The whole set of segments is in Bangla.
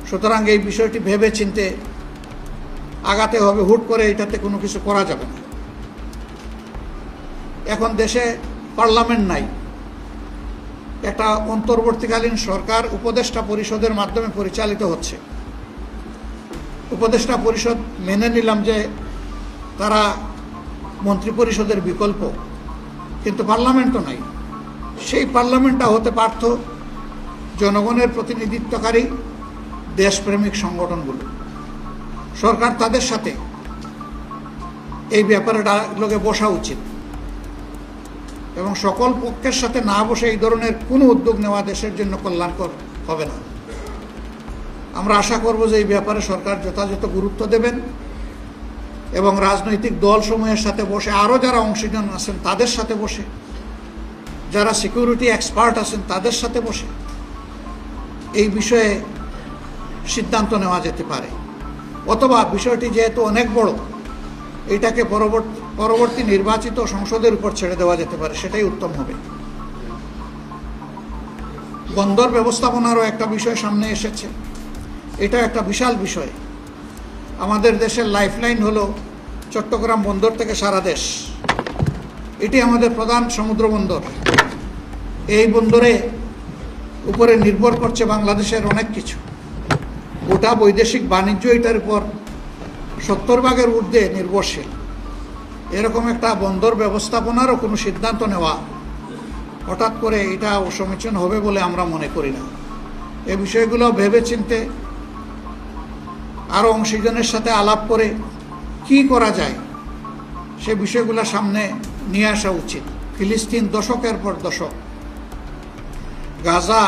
সুতরাং এই বিষয়টি ভেবে চিন্তে আগাতে হবে। হুট করে এটাতে কোনো কিছু করা যাবে না। এখন দেশে পার্লামেন্ট নাই, একটা অন্তর্বর্তীকালীন সরকার উপদেষ্টা পরিষদের মাধ্যমে পরিচালিত হচ্ছে। উপদেষ্টা পরিষদ মেনে নিলাম যে তারা মন্ত্রিপরিষদের বিকল্প, কিন্তু পার্লামেন্টও নাই। সেই পার্লামেন্টটা হতে পারত জনগণের প্রতিনিধিত্বকারী দেশপ্রেমিক সংগঠনগুলো। সরকার তাদের সাথে এই ব্যাপারে ডায়ালগে বসা উচিত এবং সকল পক্ষের সাথে না বসে এই ধরনের কোনো উদ্যোগ নেওয়া দেশের জন্য কল্যাণকর হবে না। আমরা আশা করব যে এই ব্যাপারে সরকার যথাযথ গুরুত্ব দেবেন এবং রাজনৈতিক দলসমূহের সাথে বসে, আরও যারা অংশীদার আছেন তাদের সাথে বসে, যারা সিকিউরিটি এক্সপার্ট আছেন তাদের সাথে বসে এই বিষয়ে সিদ্ধান্ত নেওয়া যেতে পারে। অথবা বিষয়টি যেহেতু অনেক বড়, এটাকে পরবর্তী নির্বাচিত সংসদের উপর ছেড়ে দেওয়া যেতে পারে, সেটাই উত্তম হবে। বন্দর ব্যবস্থাপনারও একটা বিষয় সামনে এসেছে। এটা একটা বিশাল বিষয়। আমাদের দেশের লাইফলাইন হলো চট্টগ্রাম বন্দর থেকে সারা দেশ। এটি আমাদের প্রধান সমুদ্র বন্দর। এই বন্দরে উপরে নির্ভর করছে বাংলাদেশের অনেক কিছু। গোটা বৈদেশিক বাণিজ্য এটার উপর 70% ঊর্ধ্বে নির্ভরশীল। এরকম একটা বন্দর ব্যবস্থাপনারও কোনো সিদ্ধান্ত নেওয়া হঠাৎ করে এটা অসমীচীন হবে বলে আমরা মনে করি না। এই বিষয়গুলো ভেবে চিন্তে আরও অংশীজনের সাথে আলাপ করে কি করা যায় সে বিষয়গুলো সামনে নিয়ে আসা উচিত। ফিলিস্তিন দশকের পর দশক, গাজা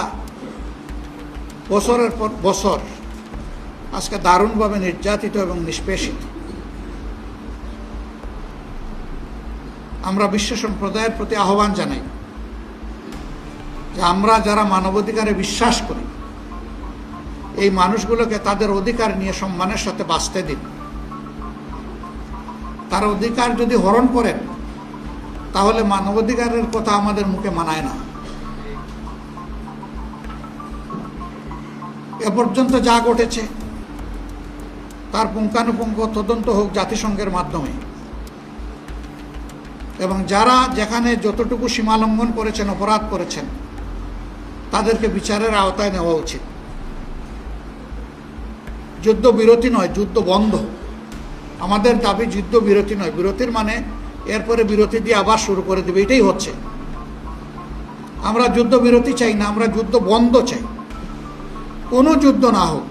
বছরের পর বছর আজকে দারুণভাবে নির্যাতিত এবং নিষ্পেষিত। আমরা বিশ্ব সম্প্রদায়ের প্রতি আহ্বান জানাই যে আমরা যারা মানবাধিকারে বিশ্বাস করি, এই মানুষগুলোকে তাদের অধিকার নিয়ে সম্মানের সাথে বাঁচতে দিন। তার অধিকার যদি হরণ করেন তাহলে মানবাধিকারের কথা আমাদের মুখে মানায় না। এ পর্যন্ত যা ঘটেছে তার পুঙ্খানুপুঙ্খ তদন্ত হোক জাতিসংঘের মাধ্যমে, এবং যারা যেখানে যতটুকু সীমালঙ্ঘন করেছেন, অপরাধ করেছেন, তাদেরকে বিচারের আওতায় নেওয়া উচিত। যুদ্ধ বিরতি নয়, যুদ্ধ বন্ধ। আমাদের দাবি যুদ্ধ বিরতি নয়। বিরতির মানে এরপরে বিরতি দিয়ে আবার শুরু করে দেবে, এটাই হচ্ছে। আমরা যুদ্ধ বিরতি চাই না, আমরা যুদ্ধ বন্ধ চাই। কোনো যুদ্ধ না হোক।